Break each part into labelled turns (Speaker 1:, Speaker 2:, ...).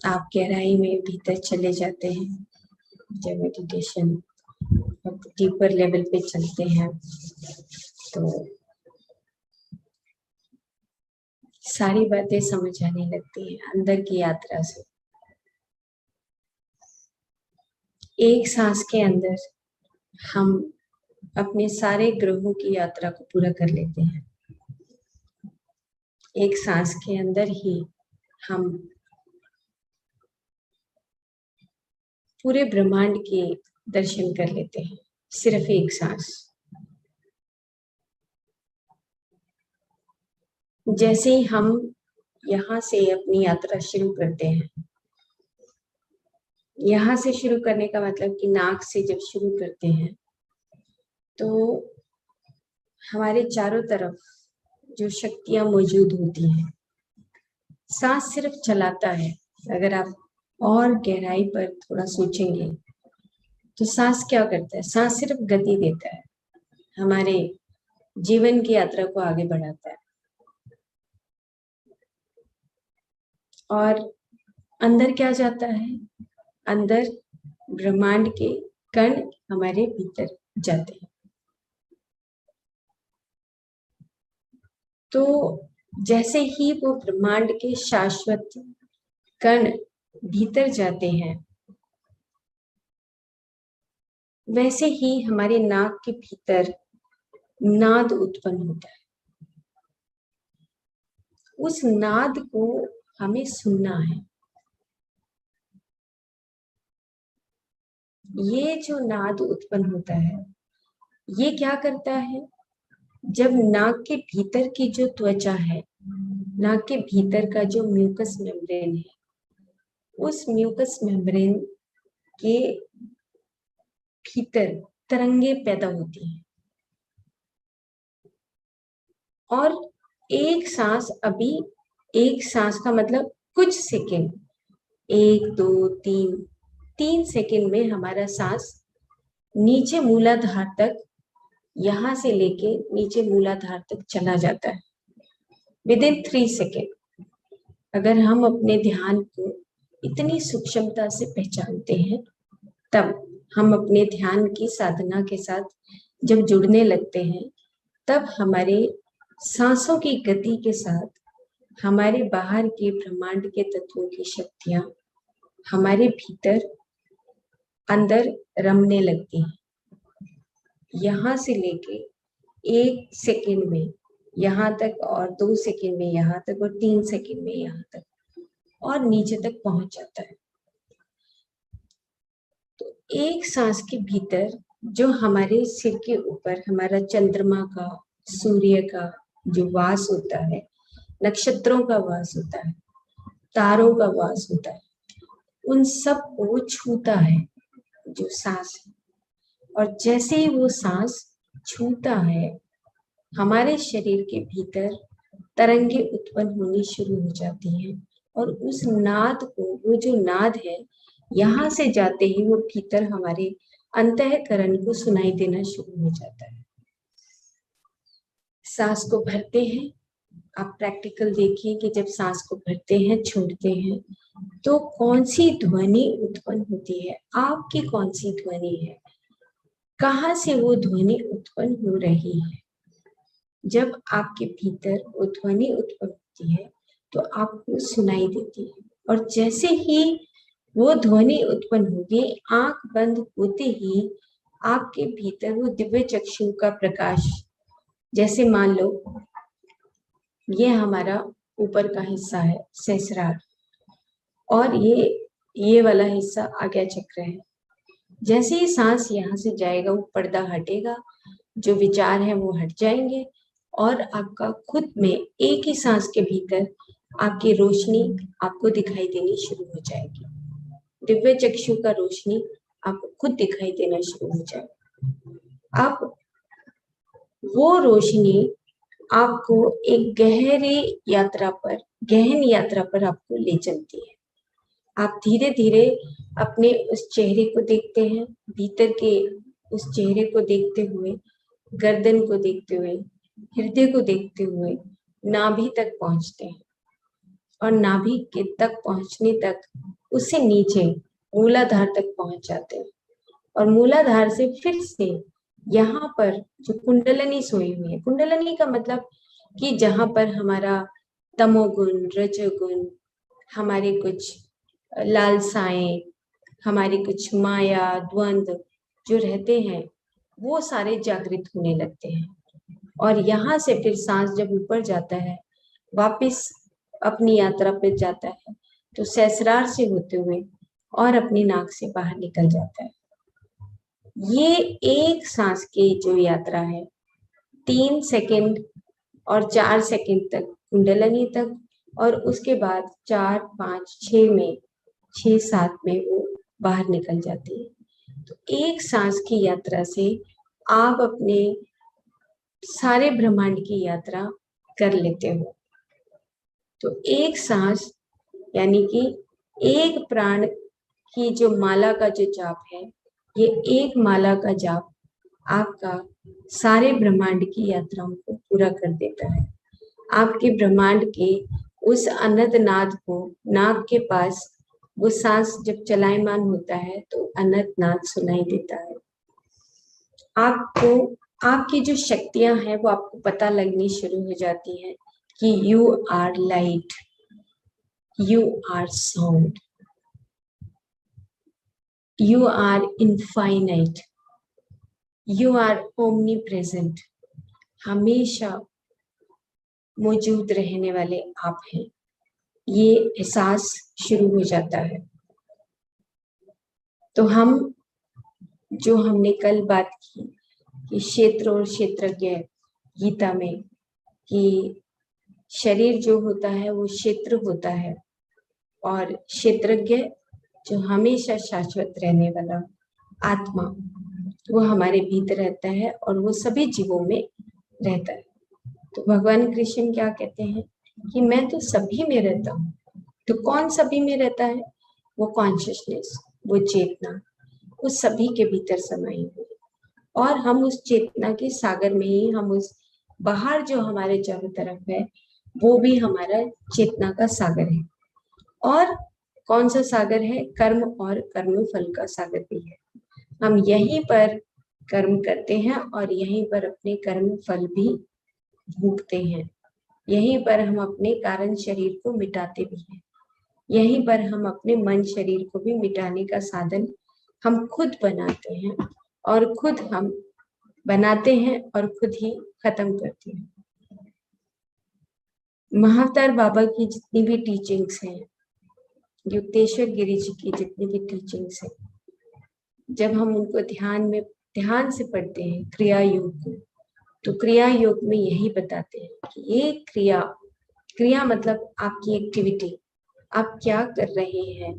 Speaker 1: आप गहराई में भीतर चले जाते हैं जब मेडिटेशन डीपर लेवल पे चलते हैं तो सारी बातें समझ आने लगती हैं अंदर की यात्रा से। एक सांस के अंदर हम अपने सारे ग्रहों की यात्रा को पूरा कर लेते हैं। एक सांस के अंदर ही हम पूरे ब्रह्मांड के दर्शन कर लेते हैं, सिर्फ एक सांस। जैसे ही हम यहाँ से अपनी यात्रा शुरू करते हैं, यहाँ से शुरू करने का मतलब कि नाक से जब शुरू करते हैं तो हमारे चारों तरफ जो शक्तियां मौजूद होती हैं, सांस सिर्फ चलाता है। अगर आप और गहराई पर थोड़ा सोचेंगे तो सांस क्या करता है? सांस सिर्फ गति देता है, हमारे जीवन की यात्रा को आगे बढ़ाता है। और अंदर क्या जाता है? अंदर ब्रह्मांड के कण हमारे भीतर जाते हैं। तो जैसे ही वो ब्रह्मांड के शाश्वत कण भीतर जाते हैं, वैसे ही हमारे नाक के भीतर नाद उत्पन्न होता है। उस नाद को हमें सुनना है। ये जो नाद उत्पन्न होता है, ये क्या करता है? जब नाक के भीतर की जो त्वचा है, नाक के भीतर का जो म्यूकस मेम्ब्रेन है, उस म्यूकस मेम्ब्रेन के भीतर तरंगे पैदा होती हैं। और एक सांस का मतलब कुछ सेकंड, 1 2 3 सेकंड में हमारा सांस नीचे मूलाधार तक, यहां से लेके नीचे मूलाधार तक चला जाता है विद इन 3 सेकेंड। अगर हम अपने ध्यान को इतनी सूक्ष्मता से पहचानते हैं, तब हम अपने ध्यान की साधना के साथ जब जुड़ने लगते हैं, तब हमारे सांसों की गति के साथ हमारे बाहर के ब्रह्मांड के तत्वों की शक्तियां हमारे भीतर अंदर रमने लगती हैं। यहाँ से लेके 1 सेकेंड में यहाँ तक, और 2 सेकेंड में यहाँ तक, और 3 सेकेंड में यहाँ तक, और नीचे तक पहुंच जाता है। तो एक सांस के भीतर जो हमारे सिर के ऊपर हमारा चंद्रमा का, सूर्य का जो वास होता है, नक्षत्रों का वास होता है, तारों का वास होता है, उन सब को छूता है जो सांस है। और जैसे ही वो सांस छूता है, हमारे शरीर के भीतर तरंगे उत्पन्न होनी शुरू हो जाती हैं। और उस नाद को, वो जो नाद है, यहाँ से जाते ही वो भीतर हमारे अंतःकरण को सुनाई देना शुरू हो जाता है। सांस को भरते हैं, आप प्रैक्टिकल देखिए कि जब सांस को भरते हैं, छोड़ते हैं, तो कौन सी ध्वनि उत्पन्न होती है, आपकी कौन सी ध्वनि है, कहाँ से वो ध्वनि उत्पन्न हो रही है। जब आपके भीतर वो ध्वनि उत्पन्न होती है तो आपको सुनाई देती है। और जैसे ही वो ध्वनि उत्पन्न होगी, आंख बंद होते ही आपके भीतर वो दिव्य चक्षु का प्रकाश, जैसे मान लो ये हमारा ऊपर का हिस्सा है, सहस्रार, और ये वाला हिस्सा आज्ञा चक्र है। जैसे ही सांस यहाँ से जाएगा, वो पर्दा हटेगा, जो विचार है वो हट जाएंगे, और आपका खुद में एक ही सांस के भीतर आपकी रोशनी आपको दिखाई देनी शुरू हो जाएगी। दिव्य चक्षु का रोशनी आपको खुद दिखाई देना शुरू हो जाएगा। अब वो रोशनी आपको एक गहन यात्रा पर आपको ले चलती है। आप धीरे धीरे अपने उस चेहरे को देखते हैं, भीतर के उस चेहरे को देखते हुए, गर्दन को देखते हुए, हृदय को देखते हुए नाभि तक पहुंचते हैं। और नाभि के तक पहुंचने तक, उससे नीचे मूलाधार तक पहुंच जाते हैं। और मूलाधार से फिर से यहाँ पर जो कुंडलनी सोई हुई है, कुंडलनी का मतलब कि जहाँ पर हमारा तमोगुण, रजोगुण, हमारे कुछ लालसाएं, हमारी कुछ माया, द्वंद्व जो रहते हैं, वो सारे जागृत होने लगते हैं। और यहाँ से फिर सांस जब ऊपर जाता है, वापस अपनी यात्रा पे जाता है, तो सहस्रार से होते हुए और अपनी नाक से बाहर निकल जाता है। ये एक सांस की जो यात्रा है, 3 सेकंड और 4 सेकंड तक कुंडलनी तक, और उसके बाद 4, 5, 6 में, 6, 7 में वो बाहर निकल जाती है। तो एक सांस की यात्रा से आप अपने सारे ब्रह्मांड की यात्रा कर लेते हो। तो एक सांस यानी कि एक प्राण की जो माला का जो जाप है, ये एक माला का जाप आपका सारे ब्रह्मांड की यात्राओं को पूरा कर देता है। आपके ब्रह्मांड के उस अनंत नाद को, नाक के पास वो सांस जब चलायमान होता है तो अनंत नाद सुनाई देता है। आपको आपकी जो शक्तियां हैं वो आपको पता लगनी शुरू हो जाती हैं कि you are light, you are sound, you are infinite, you are omnipresent, हमेशा मौजूद रहने वाले आप हैं। ये एहसास शुरू हो जाता है। तो हम जो हमने कल बात की कि क्षेत्र और क्षेत्रज्ञ गीता में, कि शरीर जो होता है वो क्षेत्र होता है, और क्षेत्रज्ञ जो हमेशा शाश्वत रहने वाला आत्मा, वो हमारे भीतर रहता है और वो सभी जीवों में रहता है। तो भगवान कृष्ण क्या कहते हैं कि मैं तो सभी में रहता हूँ। तो कौन सभी में रहता है? वो कॉन्शियसनेस, वो चेतना, वो सभी के भीतर समाई हुई। और हम उस चेतना के सागर में ही, हम उस बाहर जो हमारे चारों तरफ है, वो भी हमारा चेतना का सागर है। और कौन सा सागर है? कर्म और कर्म फल का सागर भी है। हम यहीं पर कर्म करते हैं और यहीं पर अपने कर्म फल भी भोगते हैं। यहीं पर हम अपने कारण शरीर को मिटाते भी हैं। यहीं पर हम अपने मन शरीर को भी मिटाने का साधन हम खुद बनाते हैं, और खुद हम बनाते हैं और खुद ही खत्म करते हैं। महाअवतार बाबा की जितनी भी टीचिंग्स हैं, युक्तेश्वर गिरी जी की जितनी भी टीचिंग्स हैं, जब हम उनको ध्यान से पढ़ते हैं क्रिया योग को, तो क्रिया योग में यही बताते हैं कि ये क्रिया मतलब आपकी एक्टिविटी, आप क्या कर रहे हैं,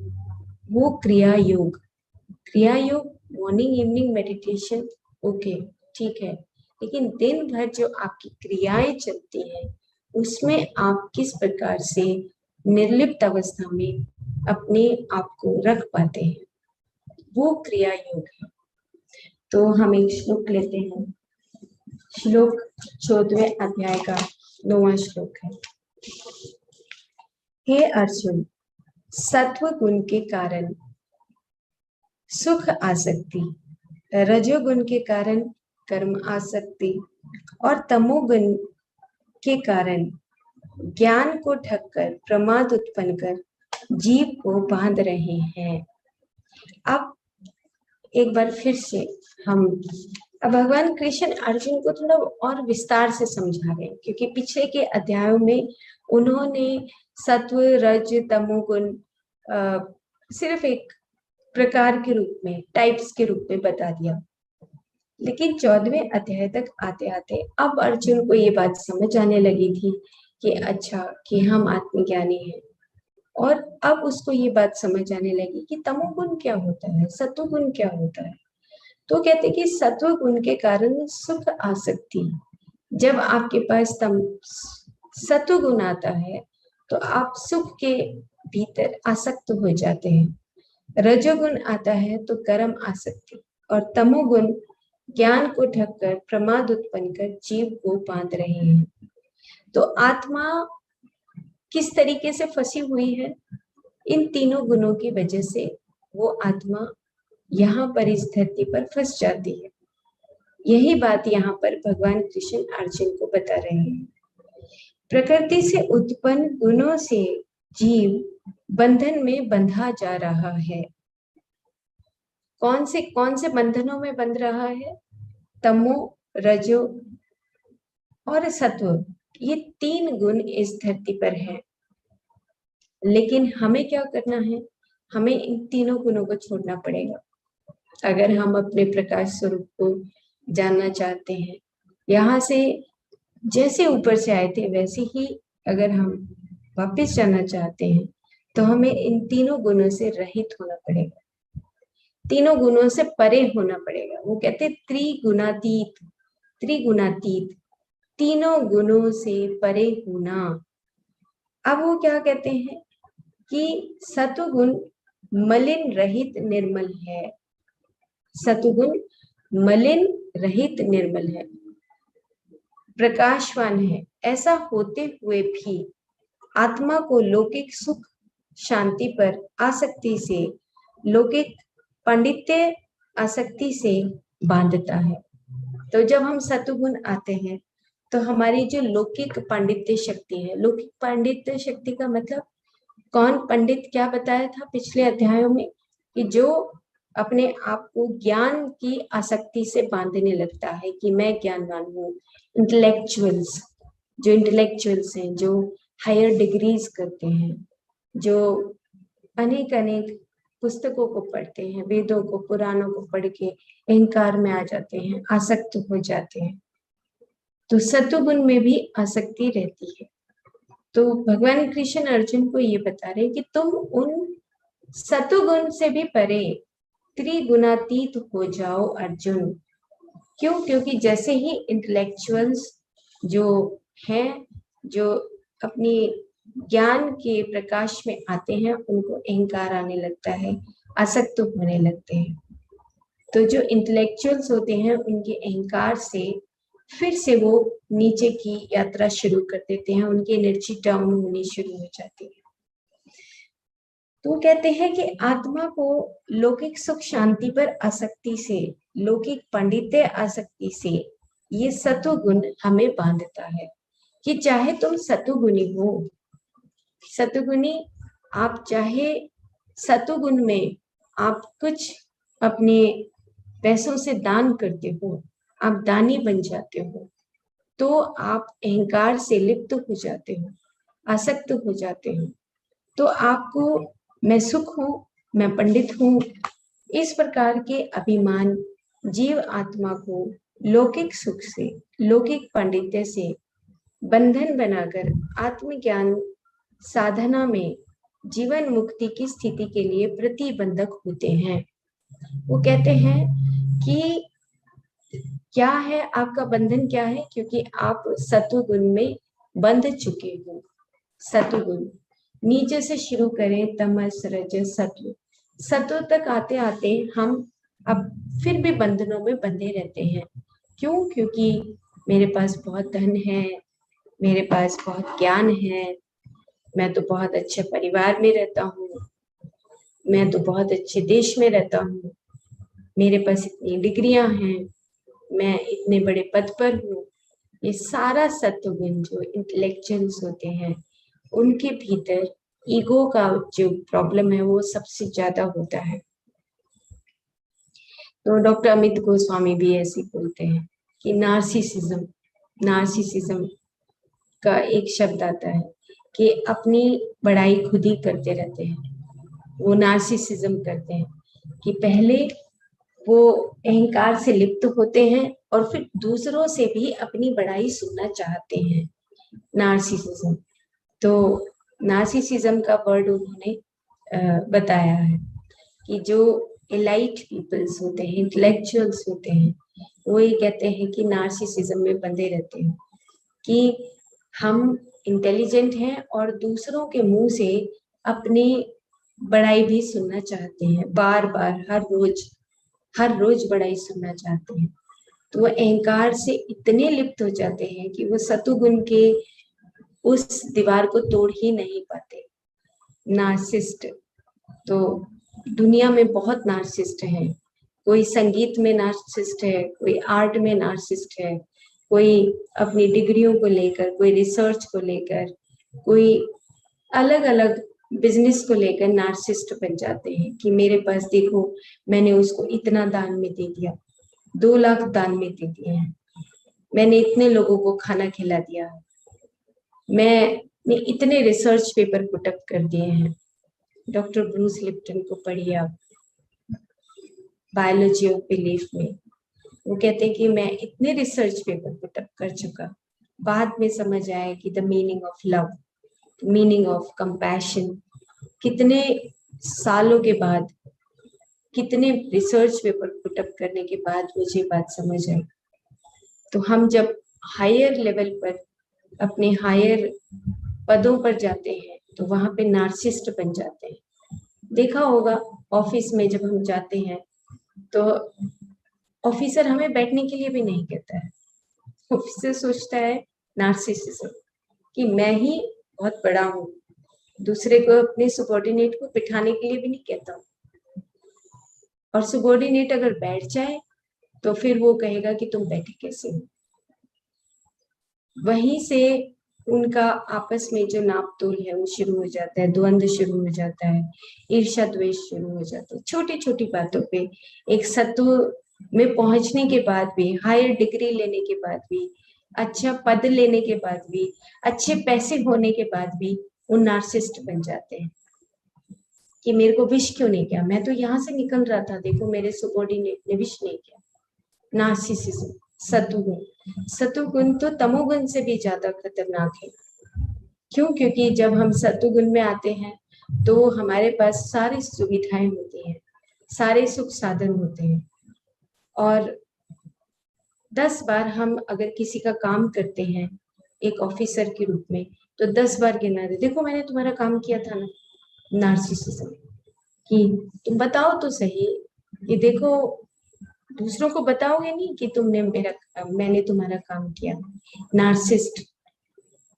Speaker 1: वो क्रिया योग। क्रिया योग मॉर्निंग इवनिंग मेडिटेशन, ओके ठीक है, लेकिन दिन भर जो आपकी क्रियाएं चलती हैं, उसमें आप किस प्रकार से निर्लिप्त अवस्था में अपने आप को रख पाते हैं, वो क्रिया योग है। तो हम एक श्लोक लेते हैं। श्लोक 14वें अध्याय का 9वां श्लोक है। हे अर्जुन, सत्व गुण के कारण सुख आसक्ति, रजोगुण के कारण कर्म आसक्ति, और तमोगुण के कारण ज्ञान को ढककर प्रमाद उत्पन्न कर जीव को बांध रहे हैं। अब एक बार फिर से हम भगवान कृष्ण अर्जुन को थोड़ा और विस्तार से समझा रहे हैं, क्योंकि पिछले के अध्यायों में उन्होंने सत्व रज तमोगुण सिर्फ एक प्रकार के रूप में, टाइप्स के रूप में बता दिया। लेकिन 14वें अध्याय तक आते आते अब अर्जुन को ये बात समझ आने लगी थी कि अच्छा, कि हम आत्मज्ञानी हैं। और अब उसको ये बात समझ आने लगी कि तमोगुण क्या होता है, सत्वगुण क्या होता है। तो कहते कि सत्व गुण के कारण सुख आसक्ति, जब आपके पास सत्व गुण आता है तो आप सुख के भीतर आसक्त हो जाते हैं। रजोगुण आता है तो कर्म आसक्ति, और तमोगुण ज्ञान को ढककर प्रमाद उत्पन्न कर जीव को बांध रहे हैं। तो आत्मा किस तरीके से फंसी हुई है? इन तीनों गुणों की वजह से वो आत्मा यहाँ पर इस धरती पर फंस जाती है। यही बात यहाँ पर भगवान कृष्ण अर्जुन को बता रहे हैं। प्रकृति से उत्पन्न गुणों से जीव बंधन में बंधा जा रहा है। कौन से बंधनों में बंध रहा है? तमो, रजो और सत्व, ये तीन गुण इस धरती पर है। लेकिन हमें क्या करना है? हमें इन तीनों गुणों को छोड़ना पड़ेगा अगर हम अपने प्रकाश स्वरूप को जानना चाहते हैं। यहाँ से जैसे ऊपर से आए थे वैसे ही अगर हम वापस जाना चाहते हैं तो हमें इन तीनों गुणों से रहित होना पड़ेगा, तीनों गुणों से परे होना पड़ेगा। वो कहते त्रिगुणातीत, त्रिगुणातीत, तीनों गुणों से परे होना। अब वो क्या कहते हैं कि सतुगुण मलिन रहित निर्मल है। सतुगुण मलिन रहित निर्मल है, प्रकाशवान है। ऐसा होते हुए भी आत्मा को लौकिक सुख शांति पर आसक्ति से, लौकिक पांडित्य आसक्ति से बांधता है। तो जब हम सतुगुण आते हैं तो हमारी जो लौकिक पांडित्य शक्ति है, लौकिक पांडित्य शक्ति का मतलब कौन पंडित, क्या बताया था पिछले अध्यायों में, कि जो अपने आप को ज्ञान की आसक्ति से बांधने लगता है कि मैं ज्ञानवान हूँ। इंटेलेक्चुअल्स, जो इंटेलेक्चुअल्स हैं, जो हायर डिग्रीज करते हैं, जो अनेक अनेक पुस्तकों को पढ़ते हैं, वेदों को, पुराणों को पढ़ के अहंकार में आ जाते हैं, आसक्त हो जाते हैं। तो सत्वगुण में भी आसक्ति रहती है। तो भगवान कृष्ण अर्जुन को ये बता रहे कि तुम उन सत्वगुण से भी परे त्रिगुणातीत हो जाओ अर्जुन। क्यों? क्योंकि जैसे ही इंटेलेक्चुअल्स जो हैं, जो अपनी ज्ञान के प्रकाश में आते हैं, उनको अहंकार आने लगता है, आसक्त होने लगते हैं। तो जो इंटेलेक्चुअल्स होते हैं उनके अहंकार से फिर से वो नीचे की यात्रा शुरू कर देते हैं, उनकी एनर्जी डाउन होनी शुरू हो जाती है। तो कहते हैं कि आत्मा को लौकिक सुख शांति पर आसक्ति से, लौकिक पांडित्य आसक्ति से ये सत्वगुण हमें बांधता है कि चाहे तुम सत्वगुणी हो, सत्वगुणी आप चाहे सत्वगुण में आप कुछ अपने पैसों से दान करते हो, आप दानी बन जाते हो, तो आप अहंकार से लिप्त हो जाते हो, आसक्त हो जाते हो। तो आपको मैं सुख हूं, मैं पंडित हूं, इस प्रकार के अभिमान जीव आत्मा को लौकिक सुख से, लौकिक पांडित्य से बंधन बनाकर आत्मज्ञान साधना में जीवन मुक्ति की स्थिति के लिए प्रतिबंधक होते हैं। वो कहते हैं कि क्या है आपका बंधन, क्या है? क्योंकि आप सत्वगुण में बंध चुके हो। सत्वगुण नीचे से शुरू करें, तमस, रजस, सत्व, सत्व तक आते आते हम अब फिर भी बंधनों में बंधे रहते हैं। क्यों? क्योंकि मेरे पास बहुत धन है, मेरे पास बहुत ज्ञान है, मैं तो बहुत अच्छे परिवार में रहता हूँ, मैं तो बहुत अच्छे देश में रहता हूँ, मेरे पास इतनी डिग्रियां हैं, मैं इतने बड़े पद पर हूँ। ये सारा सत्वगुण जो इंटेलेक्चुअल्स होते हैं उनके भीतर ईगो का जो प्रॉब्लम है वो सबसे ज्यादा होता है। तो डॉक्टर अमित गोस्वामी भी ऐसे बोलते हैं कि नार्सिसिज्म, नार्सिसिज्म का एक शब्द आता है कि अपनी बड़ाई खुद ही करते रहते हैं। वो नार्सिसिज्म करते हैं कि पहले वो अहंकार से लिप्त होते हैं और फिर दूसरों से भी अपनी बड़ाई सुनना चाहते हैं। नार्सिसिज्म, तो नार्सिसिज्म का वर्ड उन्होंने बताया है कि जो एलाइट पीपल्स होते हैं, इंटेलेक्चुअल्स होते हैं, वो ये कहते हैं कि नार्सिसिज्म में बंधे रहते हैं कि हम इंटेलिजेंट हैं और दूसरों के मुंह से अपनी बड़ाई भी सुनना चाहते हैं, बार बार हर रोज बड़ाई सुनना चाहते हैं। तो वो अहंकार से इतने लिप्त हो जाते हैं कि वो सतुगुण के उस दीवार को तोड़ ही नहीं पाते। नार्सिस्ट तो दुनिया में बहुत नार्सिस्ट हैं। कोई संगीत में नार्सिस्ट है, कोई आर्ट में नार्सिस्ट है, कोई अपनी डिग्रियों को लेकर, कोई रिसर्च को लेकर, कोई अलग अलग बिजनेस को लेकर नार्सिस्ट बन जाते हैं कि मेरे पास देखो, मैंने उसको इतना दान में दे दिया, 2 लाख दान में दे दिए हैं, मैंने इतने लोगों को खाना खिला दिया, मैंने इतने रिसर्च पेपर पुटअप कर दिए हैं। डॉक्टर ब्रूस लिप्टन को पढ़िए आप, बायोलॉजी ऑफ बिलीफ में। वो कहते हैं कि मैं इतने रिसर्च पेपर पुटअप कर चुका, बाद में समझ आया कि the meaning of love, meaning of compassion, कितने सालों के बाद, कितने रिसर्च पेपर पुटअप करने के बाद मुझे बात समझ आई। तो हम जब हायर लेवल पर, अपने हायर पदों पर जाते हैं, तो वहां पे नार्सिस्ट बन जाते हैं। देखा होगा ऑफिस में जब हम जाते हैं तो ऑफिसर हमें बैठने के लिए भी नहीं कहता है। ऑफिसर सोचता है, नार्सिसिज्म, कि मैं ही बहुत बड़ा हूँ, दूसरे को, अपने सबॉर्डिनेट को बिठाने के लिए भी नहीं कहता हूँ। और सबॉर्डिनेट अगर बैठ जाए तो फिर वो कहेगा कि तुम बैठे कैसे हो। वहीं से उनका आपस में जो नाप तोल है वो शुरू हो जाता है, द्वंद्व शुरू हो जाता है, ईर्ष्या द्वेष शुरू हो जाता है। छोटी छोटी बातों पे एक सत्व में पहुंचने के बाद भी, हायर डिग्री लेने के बाद भी, अच्छा पद लेने के बाद भी, अच्छे पैसे होने के बाद भी वो नार्सिस्ट बन जाते हैं कि मेरे को विश क्यों नहीं किया, मैं तो यहाँ से निकल रहा था, देखो मेरे सबॉर्डिनेट ने विश नहीं किया। नार्सिसिज्म, सत्वगुण। सत्वगुण तो तमोगुण से भी ज्यादा खतरनाक है। क्यों? क्योंकि जब हम सत्वगुण में आते हैं तो हमारे पास सारी सुविधाएं होती हैं, सारे सुख साधन होते हैं, और 10 बार हम अगर किसी का काम करते हैं एक ऑफिसर के रूप में, तो 10 बार गिना दे, देखो मैंने तुम्हारा काम किया था ना। नार्सिसिज्म कि तुम बताओ तो सही, ये देखो, दूसरों को बताओगे नहीं कि मैंने तुम्हारा काम किया। नार्सिस्ट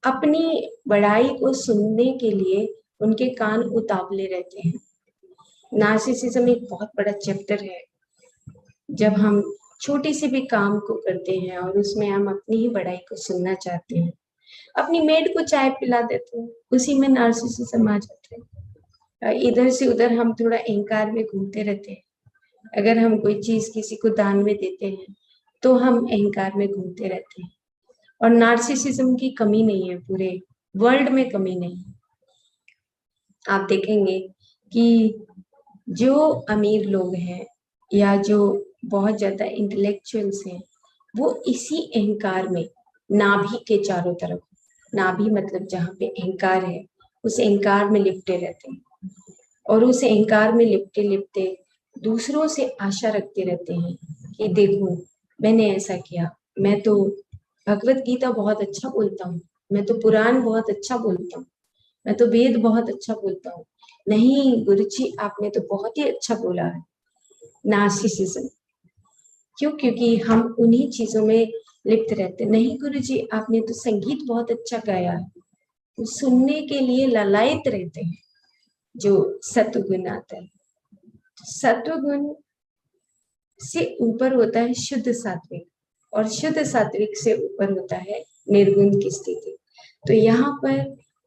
Speaker 1: अपनी बड़ाई को सुनने के लिए उनके कान उतावले रहते हैं। नार्सिसिज्म एक बहुत बड़ा चैप्टर है। जब हम छोटी सी भी काम को करते हैं और उसमें हम अपनी ही बड़ाई को सुनना चाहते हैं, अपनी मेड को चाय पिला देते हैं, उसी में नार्सिसिज्म आ जाता है। इधर से उधर हम थोड़ा अहंकार में घूमते रहते हैं। अगर हम कोई चीज किसी को दान में देते हैं तो हम अहंकार में घूमते रहते हैं। और नार्सिसिज्म की कमी नहीं है, पूरे वर्ल्ड में कमी नहीं। आप देखेंगे कि जो अमीर लोग हैं या जो बहुत ज्यादा इंटेलेक्चुअल्स हैं, वो इसी अहंकार में, नाभि के चारों तरफ, नाभि मतलब जहाँ पे अहंकार है, उस अहंकार में लिपटे रहते हैं। और उस अहंकार में लिपटे लिपटे दूसरों से आशा रखते रहते हैं कि देखो मैंने ऐसा किया, मैं तो भगवत गीता बहुत अच्छा बोलता हूँ, मैं तो पुराण बहुत अच्छा बोलता हूँ, मैं तो वेद बहुत अच्छा बोलता हूँ। नहीं गुरुजी, आपने तो बहुत ही अच्छा बोला है। नार्सिसिज्म। क्यों? क्योंकि हम उन्हीं चीजों में लिप्त रहते। नहीं गुरुजी, आपने तो संगीत बहुत अच्छा गाया है, तो सुनने के लिए ललायत रहते हैं। जो सत्वगुण आता है, सत्वगुण से ऊपर होता है शुद्ध सात्विक, और शुद्ध सात्विक से ऊपर होता है निर्गुण की स्थिति। तो यहाँ पर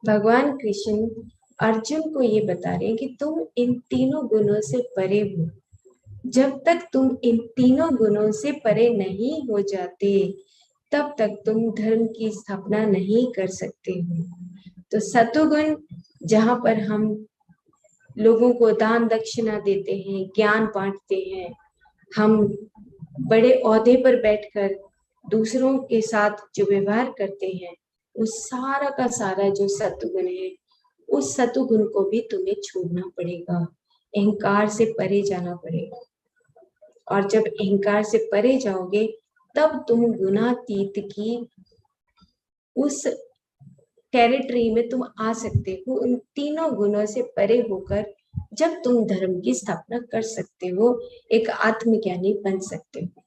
Speaker 1: भगवान कृष्ण अर्जुन को ये बता रहे हैं कि तुम इन तीनों गुणों से परे हो। जब तक तुम इन तीनों गुणों से परे नहीं हो जाते, तब तक तुम धर्म की स्थापना नहीं कर सकते हो। तो सत्वगुण, जहाँ पर हम लोगों को दान दक्षिणा देते हैं, ज्ञान बांटते हैं, हम बड़े ओहदे पर बैठकर दूसरों के साथ जो व्यवहार करते हैं, उस सारा का सारा जो सत्वगुण है, उस सत्वगुण को भी तुम्हें छोड़ना पड़ेगा, अहंकार से परे जाना पड़ेगा। और जब अहंकार से परे जाओगे, तब तुम गुणातीत की उस टेरिटरी में तुम आ सकते हो। उन तीनों गुणों से परे होकर जब तुम धर्म की स्थापना कर सकते हो, एक आत्मज्ञानी बन सकते हो।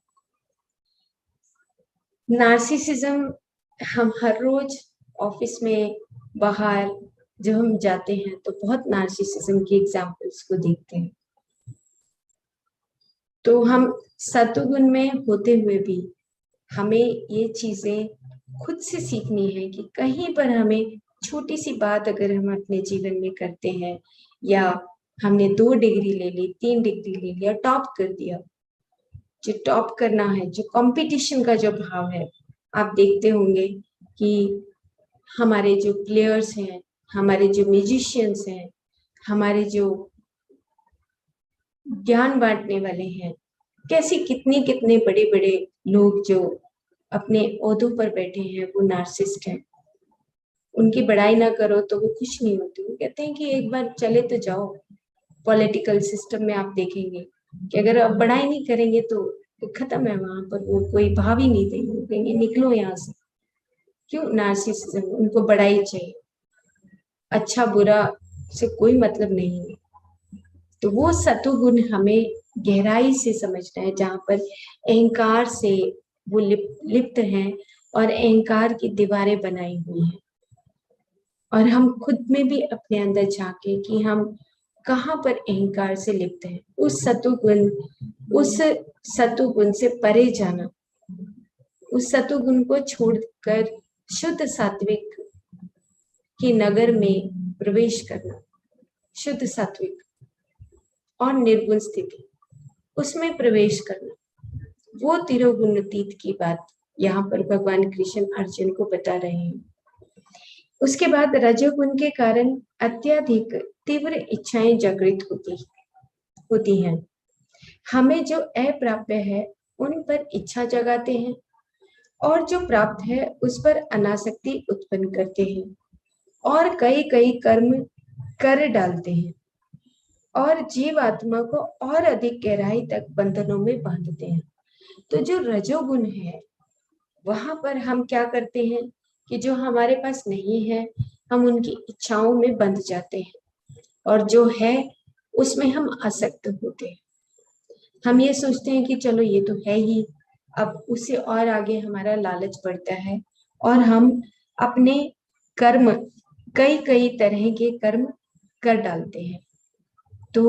Speaker 1: नार्सिसिज्म हम हर रोज ऑफिस में, बाहर जब हम जाते हैं तो बहुत नार्सिसिज्म के एग्जाम्पल्स को देखते हैं। तो हम सत्वगुण में होते हुए भी हमें ये चीजें खुद से सीखनी है कि कहीं पर हमें छोटी सी बात अगर हम अपने जीवन में करते हैं, या हमने 2 डिग्री ले ली, 3 डिग्री ले लिया, टॉप कर दिया, जो टॉप करना है, जो कंपटीशन का जो भाव है, आप देखते होंगे कि हमारे जो प्लेयर्स हैं, हमारे जो म्यूजिशियंस हैं, हमारे जो ज्ञान बांटने वाले हैं, कैसे कितने कितने बड़े बड़े लोग जो अपने ओहदों पर बैठे हैं वो नार्सिसिस्ट हैं। उनकी बड़ाई ना करो तो वो खुश नहीं होते। वो कहते हैं कि एक बार चले तो जाओ। पॉलिटिकल सिस्टम में आप देखेंगे कि अगर आप बड़ाई नहीं करेंगे तो खत्म है, वहां पर वो कोई भाव ही नहीं देंगे, कहेंगे निकलो यहाँ से। क्यों? नार्सिसिज्म, उनको बड़ाई चाहिए, अच्छा बुरा से कोई मतलब नहीं है। तो वो सत्वगुण हमें गहराई से समझना है, जहां पर अहंकार से वो लिप्त हैं और अहंकार की दीवारें बनाई हुई हैं। और हम खुद में भी अपने अंदर झांके कि हम कहाँ पर अहंकार से लिप्त हैं। उस सत्वगुण से परे जाना, उस सत्वगुण को छोड़कर शुद्ध सात्विक के नगर में प्रवेश करना, शुद्ध सात्विक और निर्गुण स्थिति, उसमें प्रवेश करना, वो तिरोगुणातीत की बात यहाँ पर भगवान कृष्ण अर्जुन को बता रहे हैं। उसके बाद रजोगुण के कारण अत्यधिक तीव्र इच्छाएं जागृत होती हैं। हमें जो अप्राप्य है उन पर इच्छा जगाते हैं, और जो प्राप्त है उस पर अनासक्ति उत्पन्न करते हैं, और कई कई कर्म कर डालते हैं, और जीव आत्मा को और अधिक गहराई तक बंधनों में बांधते हैं। तो जो रजोगुण है वहां पर हम क्या करते हैं कि जो हमारे पास नहीं है हम उनकी इच्छाओं में बंध जाते हैं, और जो है उसमें हम आसक्त होते हैं। हम ये सोचते हैं कि चलो ये तो है ही, अब उससे और आगे हमारा लालच बढ़ता है, और हम अपने कर्म, कई कई तरह के कर्म कर डालते हैं। तो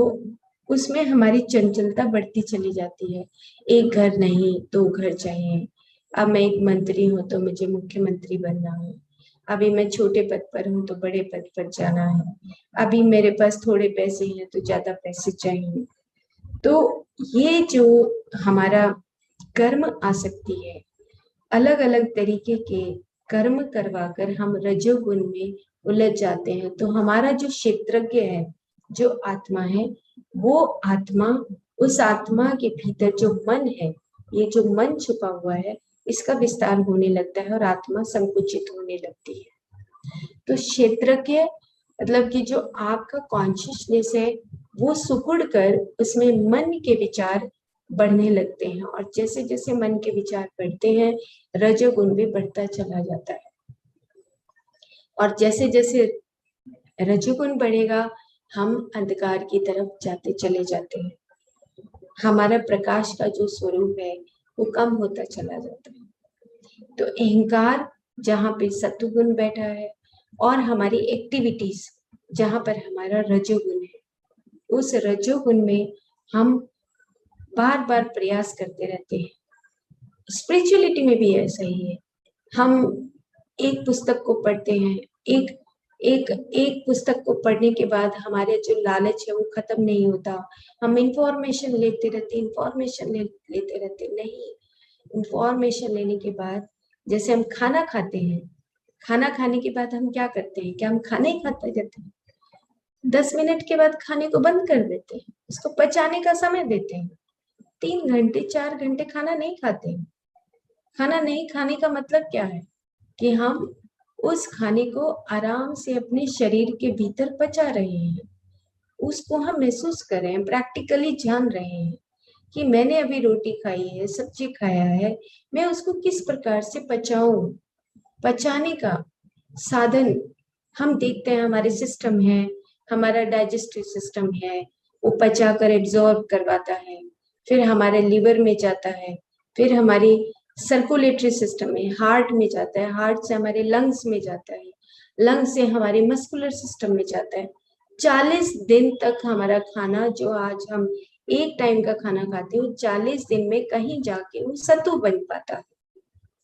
Speaker 1: उसमें हमारी चंचलता बढ़ती चली जाती है। एक घर नहीं 2 घर चाहिए। अब मैं एक मंत्री हूँ तो मुझे मुख्यमंत्री बनना है, अभी मैं छोटे पद पर हूँ तो बड़े पद पर जाना है, अभी मेरे पास थोड़े पैसे हैं तो ज्यादा पैसे चाहिए। तो ये जो हमारा कर्म आसक्ति है, अलग अलग तरीके के कर्म करवाकर हम रजोगुण में उलझ जाते हैं। तो हमारा जो क्षेत्रज्ञ है, जो आत्मा है, वो आत्मा, उस आत्मा के भीतर जो मन है, ये जो मन छुपा हुआ है, इसका विस्तार होने लगता है और आत्मा संकुचित होने लगती है। तो क्षेत्रज्ञ मतलब कि जो आपका कॉन्शियसनेस है वो सुकुड़ कर उसमें मन के विचार बढ़ने लगते हैं, और जैसे जैसे मन के विचार बढ़ते हैं रजोगुण भी बढ़ता चला जाता है। और जैसे जैसे रजोगुण बढ़ेगा हम अंधकार की तरफ जाते चले जाते हैं, हमारा प्रकाश का जो स्वरूप है वो कम होता चला जाता है। तो अहंकार जहाँ पे सत्वगुण बैठा है, और हमारी एक्टिविटीज जहाँ पर हमारा रजोगुण है, उस रजोगुण में हम बार बार प्रयास करते रहते हैं। स्पिरिचुअलिटी में भी ऐसा ही है। हम एक पुस्तक को पढ़ते हैं, एक एक एक पुस्तक को पढ़ने के बाद हमारे जो लालच है वो खत्म नहीं होता। हम इंफॉर्मेशन लेते रहते नहीं। इंफॉर्मेशन लेने के बाद जैसे हम खाना खाते हैं, खाना खाने के बाद हम क्या करते हैं? क्या हम खाना ही खाते जाते हैं? 10 मिनट के बाद खाने को बंद कर देते हैं, उसको पचाने का समय देते हैं। 3 घंटे 4 घंटे खाना नहीं खाते हैं। खाना नहीं खाने का मतलब क्या है? कि हम उस खाने को आराम से अपने शरीर के भीतर पचा रहे हैं, उसको हम महसूस कर रहे हैं, प्रैक्टिकली जान रहे हैं कि मैंने अभी रोटी खाई है, सब्जी खाया है, मैं उसको किस प्रकार से पचाऊं। पचाने का साधन हम देखते हैं, हमारे सिस्टम है, हमारा डाइजेस्टिव सिस्टम है, वो पचा कर एब्जॉर्ब करवाता है, फिर हमारे लिवर में जाता है, फिर हमारी सर्कुलेटरी सिस्टम में, हार्ट में जाता है, हार्ट से हमारे लंग्स में जाता है, लंग्स से हमारे मस्कुलर सिस्टम में जाता है। 40 दिन तक हमारा खाना, जो आज हम एक टाइम का खाना खाते हैं, 40 दिन में कहीं जाके वो सत्तू बन पाता है।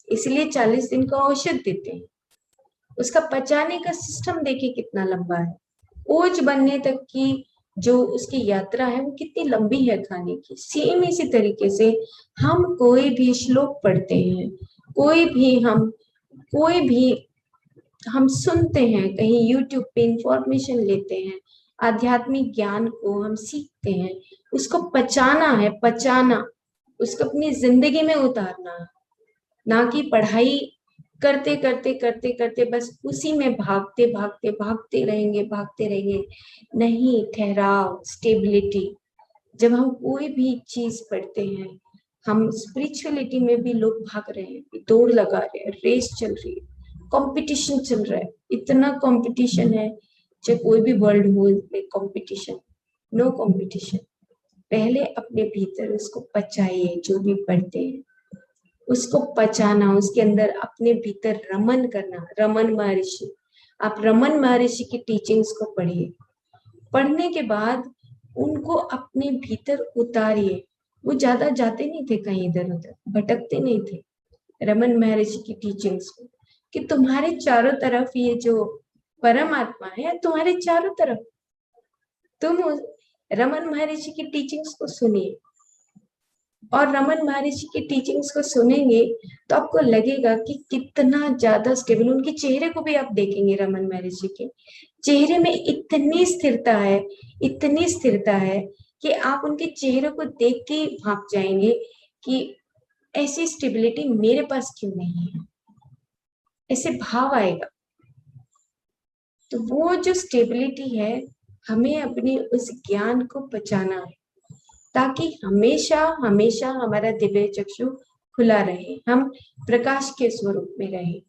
Speaker 1: इसलिए 40 दिन का औषध देते हैं। उसका पचाने का सिस्टम देखिए कितना लंबा है। ओज बनने तक की जो उसकी यात्रा है वो कितनी लंबी है खाने की। सेम इसी तरीके से हम कोई भी श्लोक पढ़ते हैं, कोई भी हम सुनते हैं, कहीं यूट्यूब पे इंफॉर्मेशन लेते हैं, आध्यात्मिक ज्ञान को हम सीखते हैं, उसको पचाना है, पचाना, उसको अपनी जिंदगी में उतारना है, ना कि पढ़ाई करते करते करते करते बस उसी में भागते भागते भागते रहेंगे। नहीं, ठहराव, स्टेबिलिटी। जब हम कोई भी चीज पढ़ते हैं, हम स्पिरिचुअलिटी में भी लोग भाग रहे हैं, दौड़ लगा रहे हैं, रेस चल रही है, कंपटीशन चल रहा है, इतना कंपटीशन है। चाहे कोई भी वर्ल्ड हो, कंपटीशन, नो कंपटीशन। पहले अपने भीतर उसको पचाइए, जो भी पढ़ते हैं उसको पचाना, उसके अंदर अपने भीतर रमन करना। रमन महर्षि, आप रमन महर्षि की टीचिंग्स को पढ़िए, पढ़ने के बाद उनको अपने भीतर उतारिए। वो ज्यादा जाते नहीं थे कहीं इधर उधर, भटकते नहीं थे, रमन महर्षि की टीचिंग्स को, कि तुम्हारे चारों तरफ ये जो परमात्मा है, तुम्हारे चारों तरफ, तुम रमन महर्षि की टीचिंग्स को सुनिए। और रमन महर्षि की टीचिंग्स को सुनेंगे तो आपको लगेगा कि कितना ज्यादा स्टेबल, उनके चेहरे को भी आप देखेंगे, रमन महर्षि के चेहरे में इतनी स्थिरता है, इतनी स्थिरता है कि आप उनके चेहरे को देख के भाग जाएंगे कि ऐसी स्टेबिलिटी मेरे पास क्यों नहीं है, ऐसे भाव आएगा। तो वो जो स्टेबिलिटी है, हमें अपने उस ज्ञान को बचाना है, ताकि हमेशा हमेशा हमारा दिव्य चक्षु खुला रहे, हम प्रकाश के स्वरूप में रहे।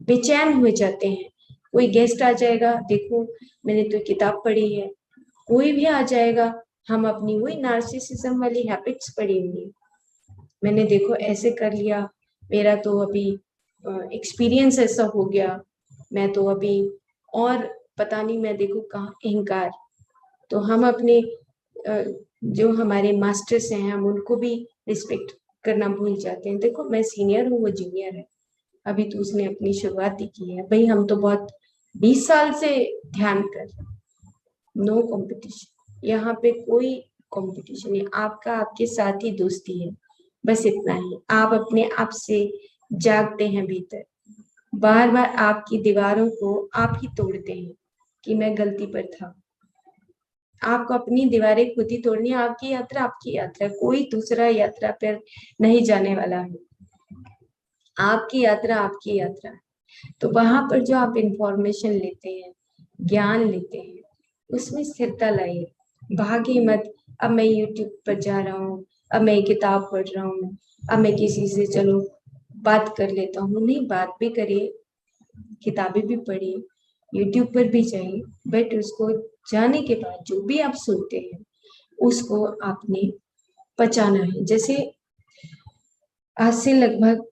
Speaker 1: बेचैन हो जाते हैं, कोई गेस्ट आ जाएगा, देखो मैंने तो किताब पढ़ी है, कोई भी आ जाएगा, हम अपनी वही नार्सिसिज्म वाली हैबिट्स पढ़ी हुई, मैंने देखो ऐसे कर लिया, मेरा तो अभी एक्सपीरियंस ऐसा हो गया, मैं तो अभी, और पता नहीं मैं देखो कहाँ, अहंकार। तो हम अपने जो हमारे मास्टर्स हैं, हम उनको भी रिस्पेक्ट करना भूल जाते हैं। देखो मैं सीनियर हूँ, वो जूनियर है, अभी तो उसने अपनी शुरुआत ही की है, भाई हम तो बहुत 20 साल से ध्यान कर रहे हैं। नो कंपटीशन, यहाँ पे कोई कंपटीशन नहीं, आपका आपके साथ ही दोस्ती है, बस इतना ही। आप अपने आप से जागते हैं भीतर, बार बार आपकी दीवारों को आप ही तोड़ते हैं कि मैं गलती पर था। आपको अपनी दीवारें खुद ही तोड़नी है, आपकी यात्रा, कोई दूसरा यात्रा पर नहीं जाने वाला है, आपकी यात्रा है। तो वहां पर जो आप इंफॉर्मेशन लेते हैं, ज्ञान लेते हैं, उसमें स्थिरता लाइए, भागे मत। अब मैं यूट्यूब पर जा रहा हूँ, अब मैं किताब पढ़ रहा हूँ, अब मैं किसी से चलो बात कर लेता हूँ, नहीं, बात भी करिए, किताबें भी पढ़िए, यूट्यूब पर भी जाइए, बट उसको जाने के बाद जो भी आप सुनते हैं उसको आपने पचाना है। जैसे आज से लगभग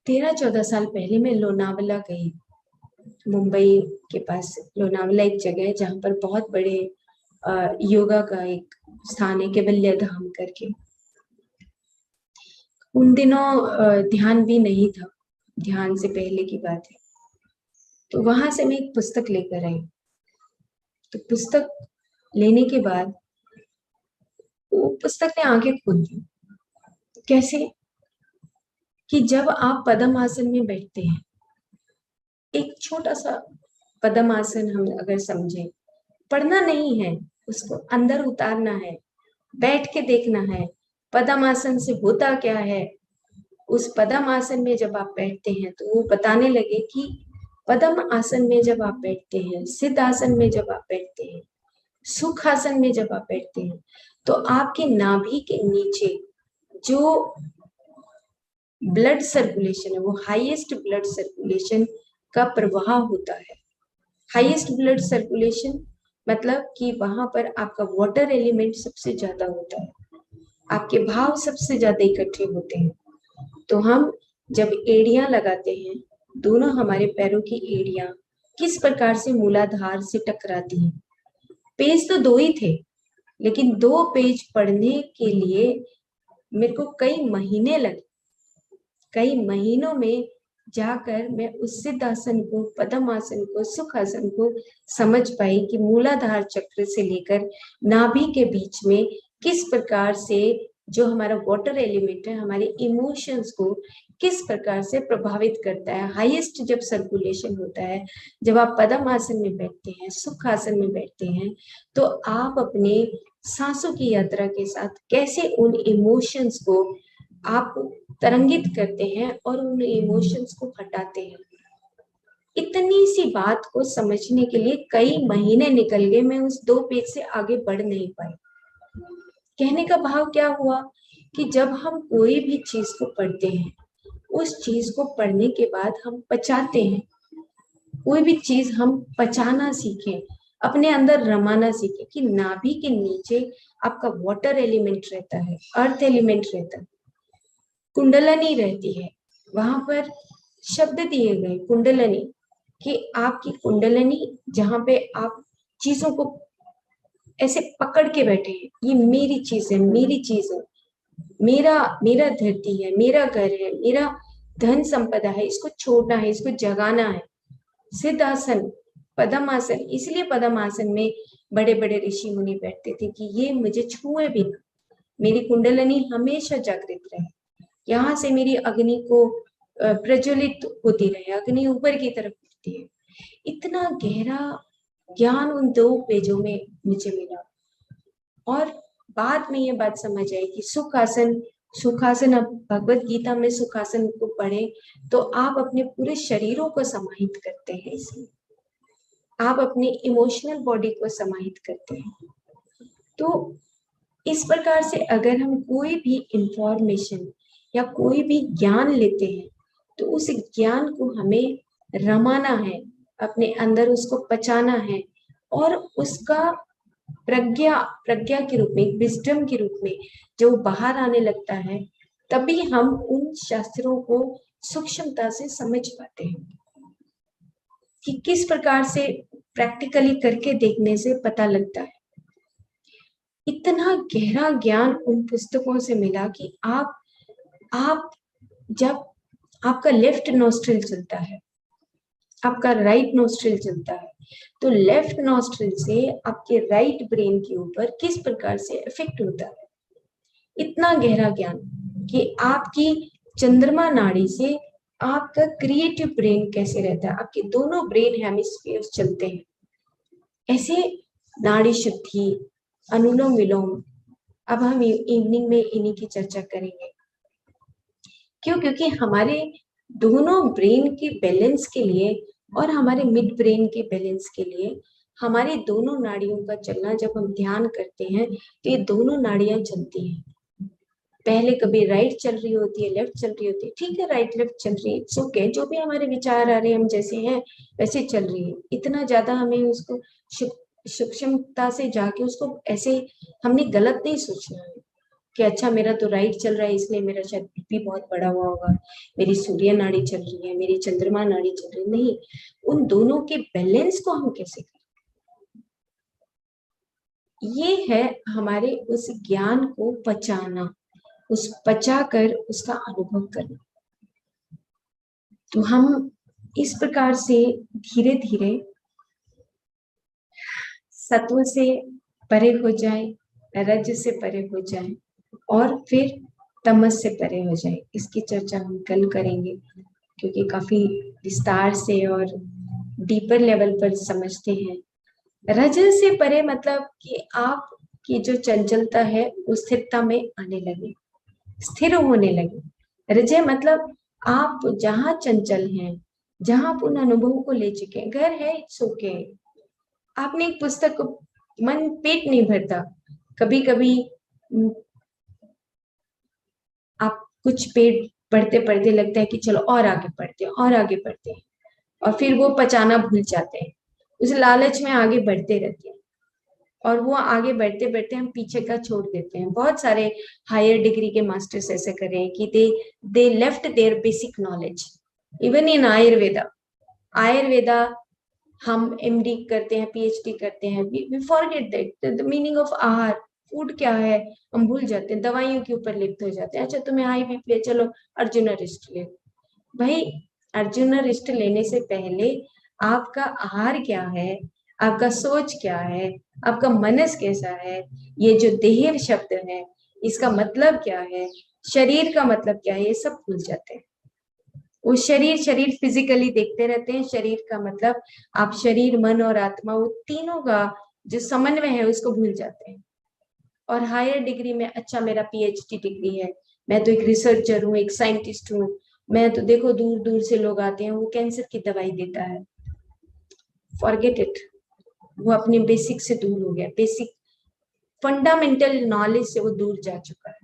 Speaker 1: 13-14 साल पहले मैं लोनावला गई, मुंबई के पास लोनावला एक जगह है जहाँ पर बहुत बड़े योगा का एक स्थान है, केवल्य धाम करके। उन दिनों ध्यान भी नहीं था, ध्यान से पहले की बात है। तो वहां से मैं एक पुस्तक लेकर आई, तो पुस्तक लेने के बाद वो पुस्तक ने आंखें खोल दी। कैसे? कि जब आप पद्म आसन में बैठते हैं, एक छोटा सा पद्म आसन हम अगर समझे, पढ़ना नहीं है, उसको अंदर उतारना है, बैठ के देखना है पद्म आसन से होता क्या है। उस पद्म आसन में जब आप बैठते हैं तो वो बताने लगे कि पद्म आसन में जब आप बैठते हैं, सिद्ध आसन में जब आप बैठते हैं, सुख आसन में जब आप बैठते हैं, तो आपके नाभि के नीचे जो ब्लड सर्कुलेशन है, वो हाईएस्ट ब्लड सर्कुलेशन का प्रवाह होता है। हाईएस्ट ब्लड सर्कुलेशन मतलब कि वहां पर आपका वाटर एलिमेंट सबसे ज्यादा होता है, आपके भाव सबसे ज्यादा इकट्ठे होते हैं। तो हम जब एड़ियां लगाते हैं, दोनों हमारे पैरों की एड़ियां किस प्रकार से मूलाधार से टकराती हैं। पेज तो 2 ही थे, लेकिन 2 पेज पढ़ने के लिए मेरे को कई महीने लगे। कई महीनों में जाकर मैं उस सिद्धासन को, पद्मासन को, सुखासन को समझ पाई कि मूलाधार चक्र से लेकर नाभि के बीच में किस प्रकार से जो हमारा वाटर एलिमेंट है हमारे इमोशंस को किस प्रकार से प्रभावित करता है। हाईएस्ट जब सर्कुलेशन होता है, जब आप पद्मासन में बैठते हैं, सुखासन में बैठते हैं, तो आप अपने सांसों की यात्रा के साथ कैसे उन इमोशंस को आप तरंगित करते हैं और उन इमोशंस को हटाते हैं। इतनी सी बात को समझने के लिए कई महीने निकल गए, मैं उस 2 पेज से आगे बढ़ नहीं पाई। कहने का भाव क्या हुआ कि जब हम कोई भी चीज को पढ़ते हैं, उस चीज को पढ़ने के बाद हम पचाते हैं। कोई भी चीज हम पचाना सीखें, अपने अंदर रमाना सीखें कि नाभि के नीचे आपका वाटर एलिमेंट रहता है, अर्थ एलिमेंट रहता है, कुंडलनी रहती है। वहां पर शब्द दिए गए कुंडलनी, कि आपकी कुंडलनी जहां पे आप चीजों को ऐसे पकड़ के बैठे हैं, ये मेरी चीज है, मेरी चीज है, मेरा मेरा धरती है, मेरा घर है, मेरा धन संपदा है, इसको छोड़ना है, इसको जगाना है। सिद्धासन, पद्मासन, इसलिए पद्मासन में बड़े बड़े ऋषि मुनि बैठते थे कि ये मुझे छुए भी ना, मेरी कुंडलनी हमेशा जागृत रहे, यहाँ से मेरी अग्नि को प्रज्वलित होती रहे, अग्नि ऊपर की तरफ उठती है। इतना गहरा ज्ञान उन 2 पेजों में मुझे मिला। और बाद में ये बात समझ आई कि सुखासन, सुखासन, अब भगवत गीता में सुखासन को पढ़े तो आप अपने पूरे शरीरों को समाहित करते हैं, इसमें आप अपने इमोशनल बॉडी को समाहित करते हैं। तो इस प्रकार से अगर हम कोई भी इंफॉर्मेशन या कोई भी ज्ञान लेते हैं, तो उस ज्ञान को हमें रमाना है, अपने अंदर उसको पचाना है, और उसका प्रज्ञा के रूप में, विजडम के रूप में जो बाहर आने लगता है, तभी हम उन शास्त्रों को सूक्ष्मता से समझ पाते हैं कि किस प्रकार से प्रैक्टिकली करके देखने से पता लगता है। इतना गहरा ज्ञान उन पुस्तकों से मिला कि आप जब आपका लेफ्ट नोस्ट्रिल चलता है, आपका राइट नोस्ट्रिल चलता है, तो लेफ्ट नोस्ट्रिल से आपके राइट ब्रेन के ऊपर किस प्रकार से इफेक्ट होता है। इतना गहरा ज्ञान कि आपकी चंद्रमा नाड़ी से आपका क्रिएटिव ब्रेन कैसे रहता है, आपके दोनों ब्रेन हेमिस्फीयर्स चलते हैं। ऐसे नाड़ी शुद्धि, अनुलोम विलोम, अब हम इवनिंग में इन्हीं की चर्चा करेंगे। क्यों? क्योंकि हमारे दोनों ब्रेन के बैलेंस के लिए और हमारे मिड ब्रेन के बैलेंस के लिए हमारी दोनों नाड़ियों का चलना, जब हम ध्यान करते हैं तो ये दोनों नाड़ियां चलती हैं। पहले कभी राइट चल रही होती है, लेफ्ट चल रही होती है, ठीक है, राइट लेफ्ट चल रही है, सो के जो भी हमारे विचार आ रहे हैं, हम जैसे हैं वैसे चल रही है। इतना ज्यादा हमें उसको सूक्ष्मता से जाके उसको ऐसे हमने गलत नहीं सोचना है कि अच्छा मेरा तो राइट चल रहा है इसलिए मेरा शायद बीपी बहुत बड़ा हुआ होगा, मेरी सूर्य नाड़ी चल रही है, मेरी चंद्रमा नाड़ी चल रही है। नहीं, उन दोनों के बैलेंस को हम कैसे करें, ये है हमारे उस ज्ञान को पचाना, उस पचा कर उसका अनुभव करना। तो हम इस प्रकार से धीरे धीरे सत्व से परे हो जाए, रज से परे हो जाए और फिर तमस से परे हो जाए। इसकी चर्चा हम कल करेंगे, क्योंकि काफी विस्तार से और डीपर लेवल पर समझते हैं। रज से परे मतलब कि आपकी जो चंचलता है वो स्थिरता में आने लगे, स्थिर होने लगे। रजय मतलब आप जहां चंचल हैं, जहां आप उन अनुभवों को ले चुके हैं, घर है, इट्स ओके। आपने एक पुस्तक को मन पेट नहीं भरता, कभी कभी आप कुछ पेट पढ़ते पढ़ते लगता है कि चलो और आगे पढ़ते हैं और आगे पढ़ते हैं, और फिर वो पचाना भूल जाते हैं, उस लालच में आगे बढ़ते रहते हैं। और वो आगे बढ़ते बढ़ते हम पीछे का छोड़ देते हैं। बहुत सारे हायर डिग्री के मास्टर्स ऐसे कर रहे हैं कि they left their basic knowledge. Even in Ayurveda हम एमडी करते हैं, पीएचडी करते हैं, we forget that the meaning of aahar, food क्या है हम भूल जाते हैं, दवाइयों के ऊपर लिप्त हो जाते हैं। अच्छा तुम्हें हाई बीपी है, चलो अर्जुना रिस्ट ले। भाई अर्जुना रिस्ट लेने से पहले आपका आहार क्या है, आपका सोच क्या है, आपका मनस कैसा है, ये जो देह शब्द है इसका मतलब क्या है, शरीर का मतलब क्या है, ये सब भूल जाते हैं। वो शरीर फिजिकली देखते रहते हैं। शरीर का मतलब आप शरीर, मन और आत्मा, वो तीनों का जो समन्वय है उसको भूल जाते हैं। और हायर डिग्री में अच्छा मेरा पीएचडी डिग्री है, मैं तो एक रिसर्चर हूँ, एक साइंटिस्ट हूँ, मैं तो देखो दूर दूर से लोग आते हैं, वो कैंसर की दवाई देता है। फॉरगेट इट, वो अपने बेसिक से दूर हो गया, बेसिक फंडामेंटल नॉलेज से वो दूर जा चुका है।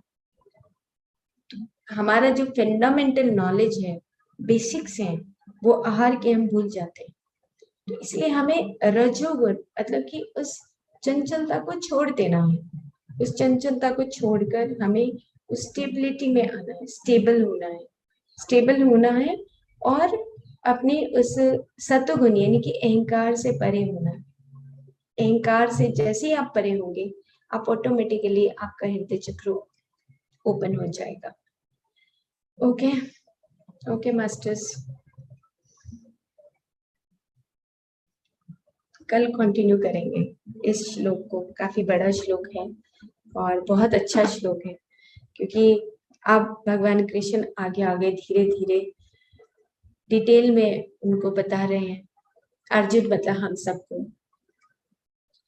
Speaker 1: हमारा जो फंडामेंटल नॉलेज है, बेसिक्स हैं, वो आहार के हम भूल जाते हैं। तो इसलिए हमें रजोगुण मतलब कि उस चंचलता को छोड़ देना है, उस चंचलता को छोड़कर हमें उस स्टेबिलिटी में आना है, स्टेबल होना है और अपने उस सत्वगुण यानी कि अहंकार से परे होना है। अहंकार से जैसे ही आप परे होंगे, आप ऑटोमेटिकली आपका हृदय चक्र ओपन हो जाएगा। ओके ओके मास्टर्स, कल कंटिन्यू करेंगे इस श्लोक को। काफी बड़ा श्लोक है और बहुत अच्छा श्लोक है, क्योंकि अब भगवान कृष्ण आगे आगे धीरे धीरे डिटेल में उनको बता रहे हैं, अर्जुन मतलब हम सबको।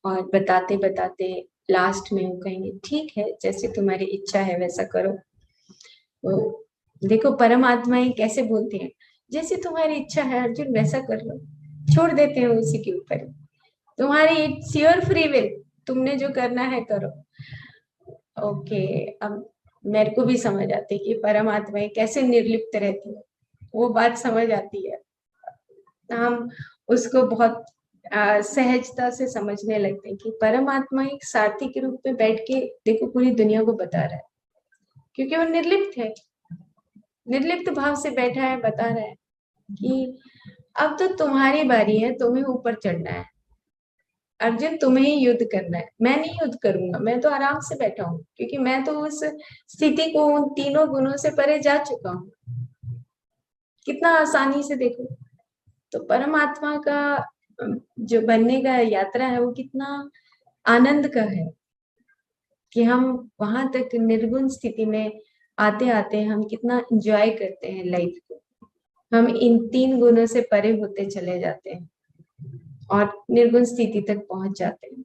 Speaker 1: और बताते बताते लास्ट में वो कहेंगे ठीक है जैसे तुम्हारी इच्छा है वैसा करो। तो देखो परमात्माएं कैसे बोलती हैं, जैसे तुम्हारी इच्छा है अर्जुन वैसा कर लो, छोड़ देते हैं उसी के ऊपर। तुम्हारी इट्स योर फ्री विल, तुमने जो करना है करो। ओके, अब मेरे को भी समझ आती है कि परमात्माएं कैसे निर्लिप्त रहती है, वो बात समझ आती है। हम उसको बहुत सहजता से समझने लगते हैं कि परमात्मा एक सारथी के रूप में बैठ के देखो पूरी दुनिया को बता रहा है, क्योंकि वो निर्लिप्त है, निर्लिप्त भाव से बैठा है, बता रहा है कि अब तो तुम्हारी बारी है, तुम्हें ऊपर चढ़ना है अर्जुन, तुम्हें ही युद्ध करना है, मैं नहीं युद्ध करूंगा, मैं तो आराम से बैठा हूँ, क्योंकि मैं तो उस स्थिति को उन तीनों गुणों से परे जा चुका हूँ। कितना आसानी से देखो, तो परमात्मा का जो बनने का यात्रा है वो कितना आनंद का है कि हम वहां तक निर्गुण स्थिति में आते आते हम कितना एंजॉय करते हैं लाइफ को। हम इन तीन गुणों से परे होते चले जाते हैं और निर्गुण स्थिति तक पहुंच जाते हैं।